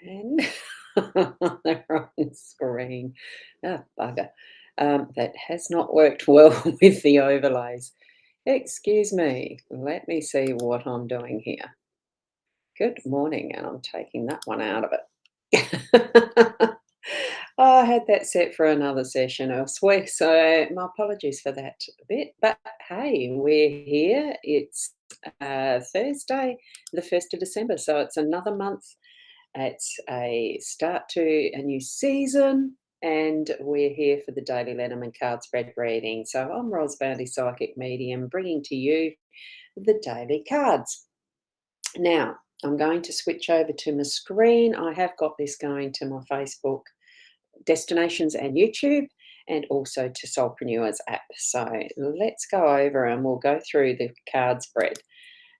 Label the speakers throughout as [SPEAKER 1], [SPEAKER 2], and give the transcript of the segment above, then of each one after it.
[SPEAKER 1] And the wrong screen. Ah, bugger. That has not worked well with the overlays. Excuse me. Let me see what I'm doing here. Good morning, and I'm taking that one out of it. I had that set for another session elsewhere, so my apologies for that bit. But hey, we're here. It's Thursday, the 1st of December, so it's another month. It's a start to a new season, and we're here for the Daily Lenormand card spread reading. So I'm Rosboundy Psychic Medium, bringing to you the daily cards. Now, I'm going to switch over to my screen. I have got this going to my Facebook destinations and YouTube, and also to Soulpreneurs app. So let's go over and we'll go through the card spread.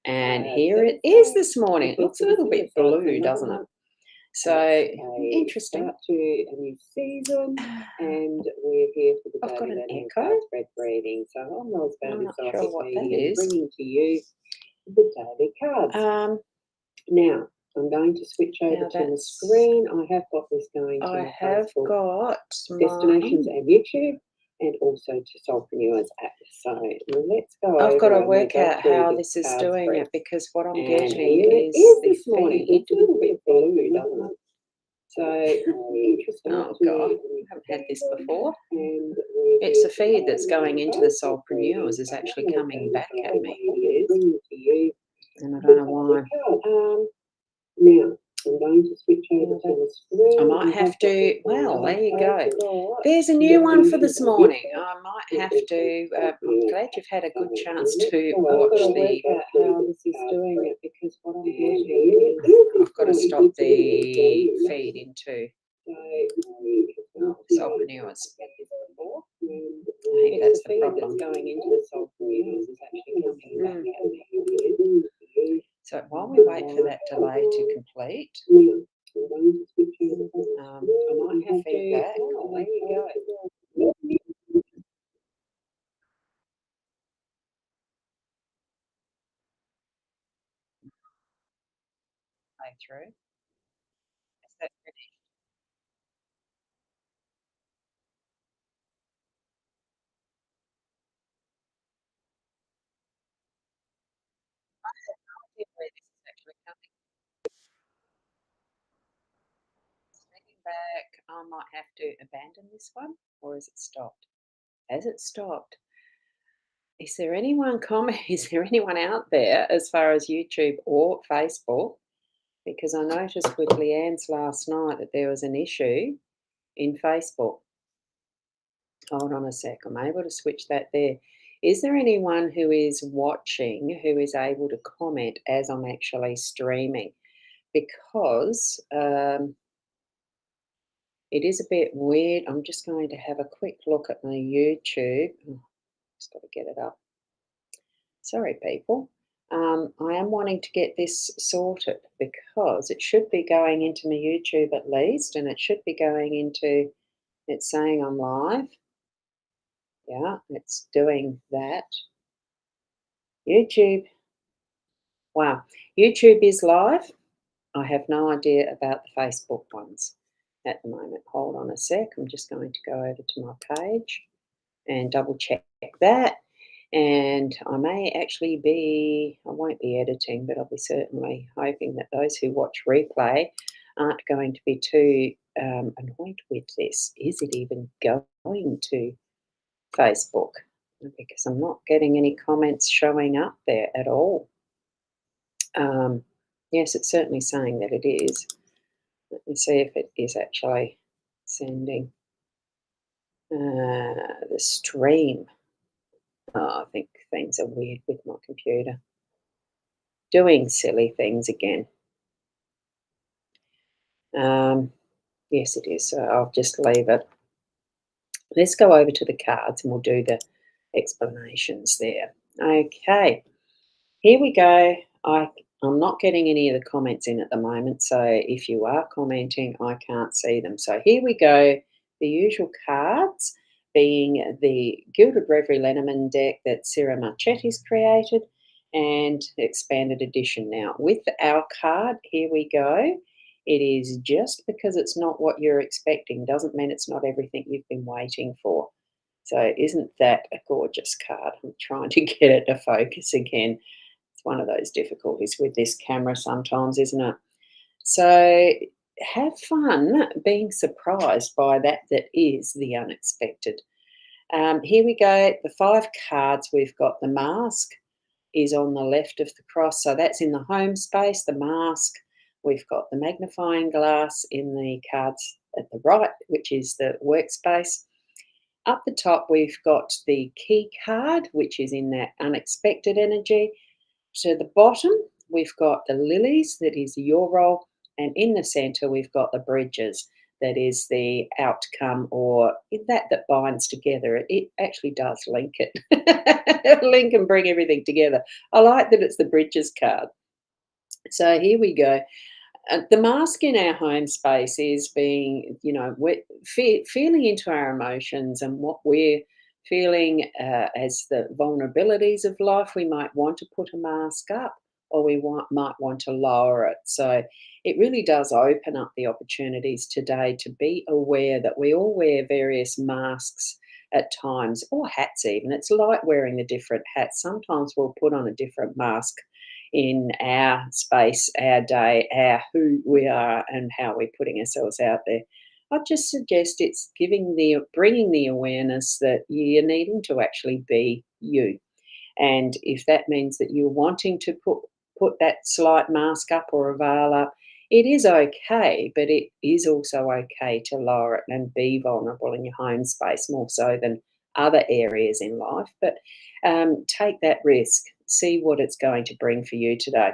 [SPEAKER 1] And here it is this morning. It looks a little bit blue, doesn't it? So interesting. Start to a new season, and we're here for the I've got an echo spread reading. So I'm not sure what that is. Bringing to you the daily cards. Now I'm going to switch over to the screen. I have got this going to I have Facebook got destinations and YouTube, and also to Soulpreneurs app. So let's go. I've got to work out how this is doing it, because what I'm getting is the feed. It's a little bit blue, doesn't it? So interesting. Oh God, I haven't had this before. It's the feed that's going into the Soulpreneurs is actually coming back at me. And I don't know why. Now, I'm going to switch over to the screen. I might have to, well, there you go. There's a new one for this morning. I might have to, I'm glad you've had a good chance to watch how this is doing it, because what I'm getting is I've got to stop the feed into Soulpreneurs. I think that's the problem. Going into the Soulpreneurs is actually coming back at me. So while we wait for that delay to complete, I might have feedback. Oh, there you go. Play through. Is that finished? I have no idea where this is actually coming. It's heading back. I might have to abandon this one, or is it stopped? Has it stopped? Is there anyone comment? Is there anyone out there as far as YouTube or Facebook? Because I noticed with Leanne's last night that there was an issue in Facebook. Hold on a sec. I'm able to switch that there. Is there anyone who is watching who is able to comment as I'm actually streaming? Because it is a bit weird. I'm just going to have a quick look at my YouTube. Oh, just got to get it up. Sorry, people. I am wanting to get this sorted, because it should be going into my YouTube at least, and it should be going into, it's saying I'm live. Yeah, it's doing that. YouTube. Wow. YouTube is live. I have no idea about the Facebook ones at the moment. Hold on a sec. I'm just going to go over to my page and double check that. And I may actually be, I won't be editing, but I'll be certainly hoping that those who watch replay aren't going to be too annoyed with this. Is it even going to Facebook? Because I'm not getting any comments showing up there at all. Yes, it's certainly saying that it is. Let me see if it is actually sending the stream. Oh, I think things are weird with my computer. Doing silly things again. Yes, it is. So I'll just leave it. Let's go over to the cards and we'll do the explanations there. Okay, here we go. I'm not getting any of the comments in at the moment, so if you are commenting, I can't see them. So here we go. The usual cards being the Gilded Reverie Lenormand deck that Sarah Marchetti's created, and expanded edition now. With our card, here we go. It is just because it's not what you're expecting doesn't mean it's not everything you've been waiting for. So isn't that a gorgeous card? I'm trying to get it to focus again. It's one of those difficulties with this camera sometimes, isn't it? So have fun being surprised by that is the unexpected. Here we go. The 5 cards, we've got the mask is on the left of the cross. So that's in the home space, the mask. We've got the magnifying glass in the cards at the right, which is the workspace. Up the top, we've got the key card, which is in that unexpected energy. To the bottom, we've got the lilies, that is your role. And in the center, we've got the bridges, that is the outcome, or that binds together. It actually does link it, link and bring everything together. I like that it's the bridges card. So here we go. The mask in our home space is being, we're feeling into our emotions and what we're feeling as the vulnerabilities of life. We might want to put a mask up, or might want to lower it. So it really does open up the opportunities today to be aware that we all wear various masks at times, or hats even. It's like wearing the different hats. Sometimes we'll put on a different mask in our space, our day, our who we are, and how we're putting ourselves out there. I just suggest it's bringing the awareness that you're needing to actually be you. And if that means that you're wanting to put that slight mask up or a veil up, it is okay, but it is also okay to lower it and be vulnerable in your home space more so than other areas in life. But take that risk, see what it's going to bring for you today.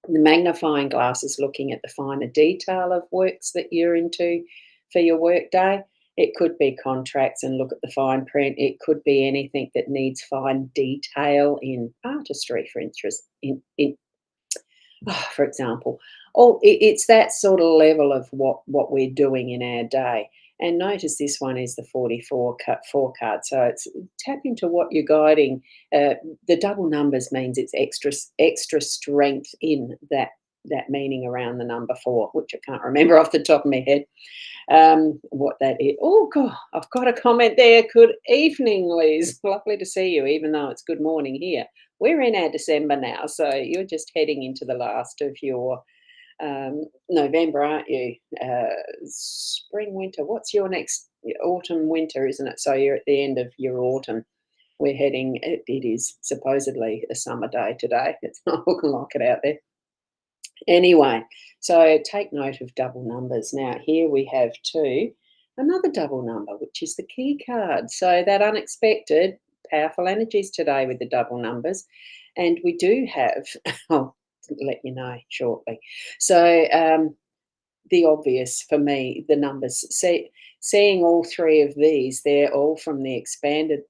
[SPEAKER 1] The magnifying glass is looking at the finer detail of works that you're into for your work day. It could be contracts and look at the fine print. It could be anything that needs fine detail in artistry, for interest, for example. It's that sort of level of what we're doing in our day. And notice this one is the 4 card. So it's tap into what you're guiding. The double numbers means it's extra strength in that meaning around the number 4, which I can't remember off the top of my head what that is. Oh, God, I've got a comment there. Good evening, Liz. Lovely to see you, even though it's good morning here. We're in our December now, so you're just heading into the last of your November, aren't you? Spring, winter. What's your next autumn, winter, isn't it? So you're at the end of your autumn. We're heading, it is supposedly a summer day today. It's not looking like it out there. Anyway, so take note of double numbers. Now, here we have another double number, which is the key card. So that unexpected, powerful energies today with the double numbers. And we do have, I'll let you know shortly. So the obvious for me, the numbers. Seeing all 3 of these, they're all from the expanded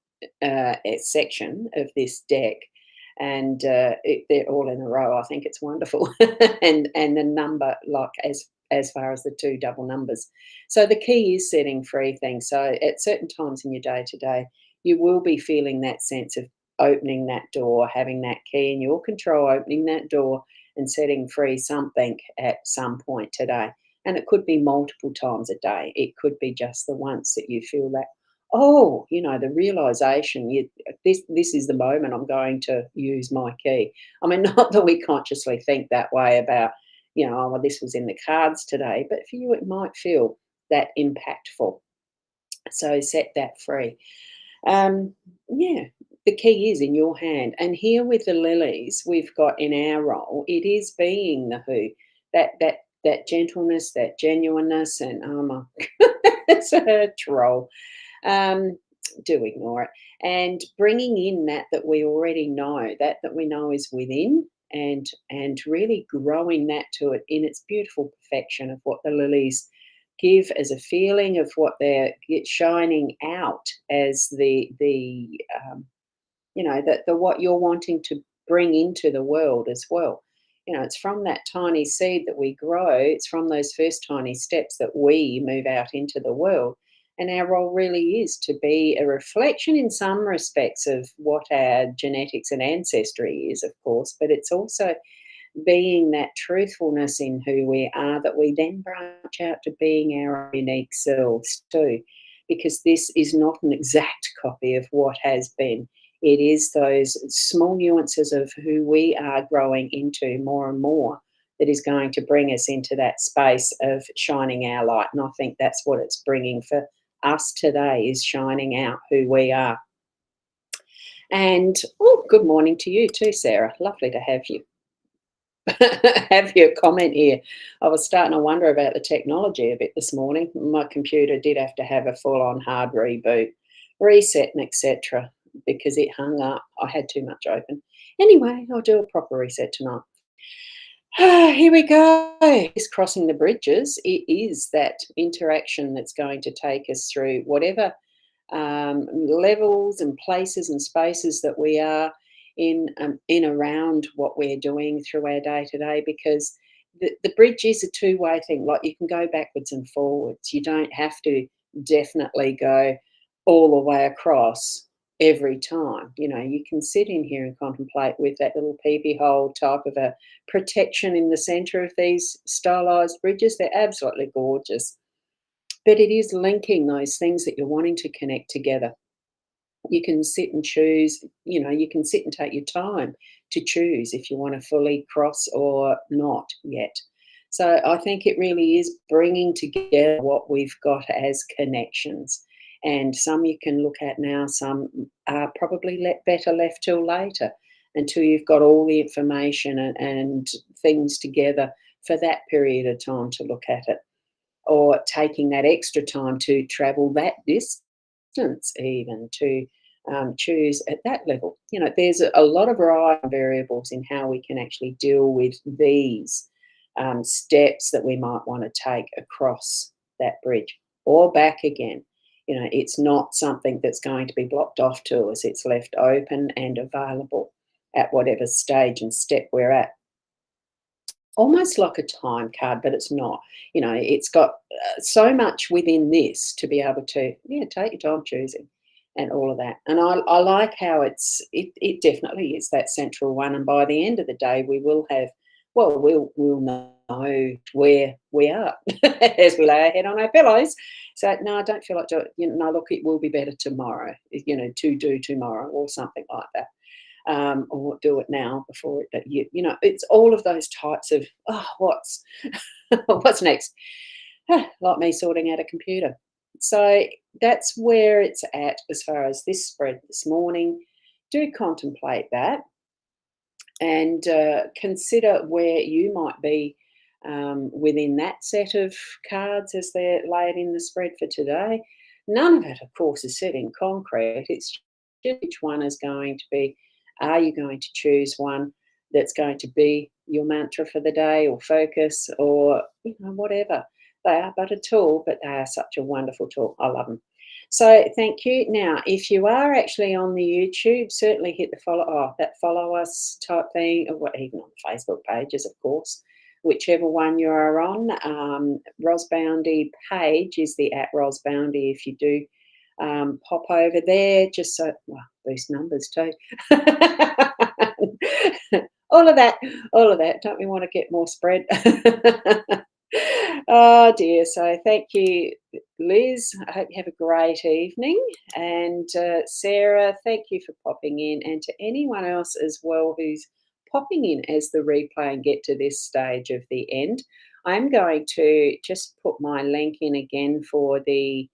[SPEAKER 1] section of this deck, and they're all in a row. I think it's wonderful, and the number, like as far as the 2 double numbers. So the key is setting free things. So at certain times in your day to day, you will be feeling that sense of opening that door, having that key in your control, opening that door and setting free something at some point today. And it could be multiple times a day. It could be just the once that you feel that, oh, the realization, this is the moment I'm going to use my key. I mean, not that we consciously think that way about, oh, well, this was in the cards today, but for you, it might feel that impactful. So set that free. Yeah, the key is in your hand. And here with the lilies, we've got in our role, it is being the who, that gentleness, that genuineness, and oh my, it's a troll. Do ignore it, and bringing in that we already know, that we know is within, and really growing that to it in its beautiful perfection of what the lilies give as a feeling of what they're shining out as the what you're wanting to bring into the world as well. It's from that tiny seed that we grow. It's from those first tiny steps that we move out into the world. And our role really is to be a reflection in some respects of what our genetics and ancestry is, of course, but it's also being that truthfulness in who we are, that we then branch out to being our unique selves too. Because this is not an exact copy of what has been. It is those small nuances of who we are growing into more and more that is going to bring us into that space of shining our light. And I think that's what it's bringing for us today, is shining out who we are. And oh, good morning to you too, Sarah. Lovely to have you. Have your comment here. I was starting to wonder about the technology a bit this morning. My computer did have to have a full-on hard reboot, reset, and etc. because it hung up. I had too much open. Anyway, I'll do a proper reset tonight. Here we go. It's crossing the bridges. It is that interaction that's going to take us through whatever levels and places and spaces that we are in around what we're doing through our day to day, because the bridge is a two-way thing. Like, you can go backwards and forwards. You don't have to definitely go all the way across every time. You know, you can sit in here and contemplate with that little peepee hole type of a protection in the center of these stylized bridges. They're absolutely gorgeous. But it is linking those things that you're wanting to connect together. You can sit and choose, you know, you can sit and take your time to choose if you want to fully cross or not yet. So I think it really is bringing together what we've got as connections. And some you can look at now, some are probably better left till later, until you've got all the information and things together for that period of time to look at it, or taking that extra time to travel that distance, even to choose at that level. You know, there's a lot of variety of variables in how we can actually deal with these steps that we might want to take across that bridge or back again. You know, it's not something that's going to be blocked off to us. It's left open and available at whatever stage and step we're at. Almost like a time card, but it's not. You know, it's got so much within this to be able to, yeah, take your time choosing and all of that. And I like how it definitely is that central one. And by the end of the day, we will have, well, we'll know where we are as we lay our head on our pillows. So no, I don't feel like doing it. You know, look, it will be better tomorrow. You know, to do tomorrow or something like that. Or do it now before you know, it's all of those types of, oh, what's what's next. Like me sorting out a computer. So that's where it's at as far as this spread this morning. Do contemplate that, and consider where you might be within that set of cards as they're laid in the spread for today. None of it, of course, is set in concrete. It's just which one is going to be. Are you going to choose one that's going to be your mantra for the day, or focus, or you know, whatever? They are but a tool, but they are such a wonderful tool. I love them. So thank you. Now, if you are actually on the YouTube, certainly hit the follow us type thing, or even on the Facebook pages, of course, whichever one you are on. Rosboundy page is the @rosboundy. If you do pop over there, just so, well, boost numbers too. all of that, all of that. Don't we want to get more spread? Oh dear. So thank you, Liz. I hope you have a great evening. And Sarah, thank you for popping in. And to anyone else as well who's popping in as the replay and get to this stage of the end, I'm going to just put my link in again for the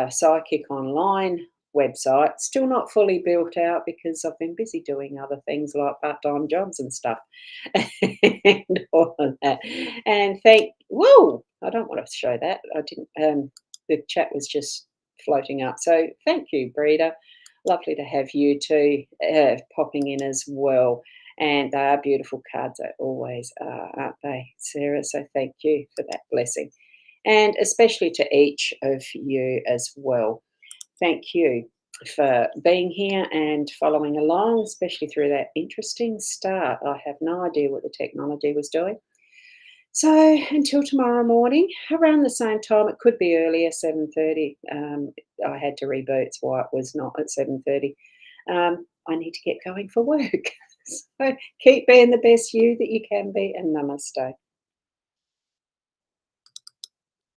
[SPEAKER 1] Psychic Online website. Still not fully built out because I've been busy doing other things like part-time jobs and stuff and all of that. And whoa, I don't want to show that. I didn't, the chat was just floating up. So thank you, Breeder. Lovely to have you too popping in as well. And they are beautiful cards, they always are, aren't they, Sarah? So thank you for that blessing. And especially to each of you as well. Thank you for being here and following along, especially through that interesting start. I have no idea what the technology was doing. So until tomorrow morning, around the same time, it could be earlier, 7:30. I had to reboot, that's why it was not at 7:30. I need to get going for work. So keep being the best you that you can be, and namaste.